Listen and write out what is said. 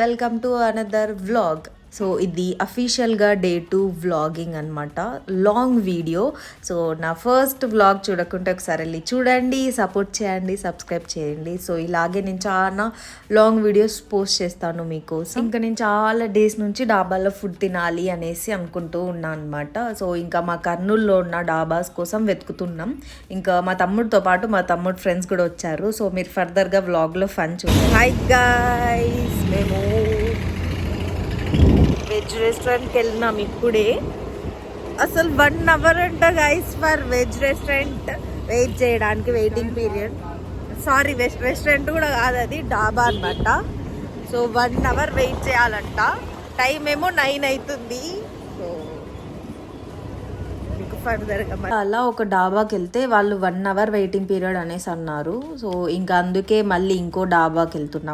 Welcome to another vlog. So ఇది అఫీషియల్గా day 2 vlogging అనమాట, లాంగ్ వీడియో. సో నా ఫస్ట్ వ్లాగ్ చూడకుంటే ఒకసారి వెళ్ళి చూడండి, సపోర్ట్ చేయండి, సబ్స్క్రైబ్ చేయండి. సో ఇలాగే నేను చాలా లాంగ్ వీడియోస్ పోస్ట్ చేస్తాను మీకోసం. ఇంకా నేను చాలా డేస్ నుంచి డాబాలో ఫుడ్ తినాలి అనేసి అనుకుంటూ ఉన్నాను అనమాట. సో ఇంకా మా కర్నూలులో ఉన్న డాబాస్ కోసం వెతుకుతున్నాం. ఇంకా మా తమ్ముడితో పాటు మా తమ్ముడు ఫ్రెండ్స్ కూడా వచ్చారు. సో మీరు ఫర్దర్గా వ్లాగ్లో ఫన్ చూడండి. హాయ్ గాయ్స్, మేము వెజ్ రెస్టారెంట్కి వెళ్ళినాం ఇప్పుడే. అసలు 1 అవర్ అంట guys for veg restaurant wait చేయడానికి, వెయిటింగ్ పీరియడ్. సారీ, రెస్టారెంట్ కూడా కాదు, అది డాబా అనమాట. సో 1 అవర్ వెయిట్ చేయాలంట. టైం ఏమో 9 అవుతుంది. సో మీకు ఫర్దర్గా అలా ఒక డాబాకి వెళ్తే వాళ్ళు 1 అవర్ వెయిటింగ్ పీరియడ్ అనేసి అన్నారు. సో ఇంకా అందుకే మళ్ళీ ఇంకో డాబాకి వెళ్తున్నాం.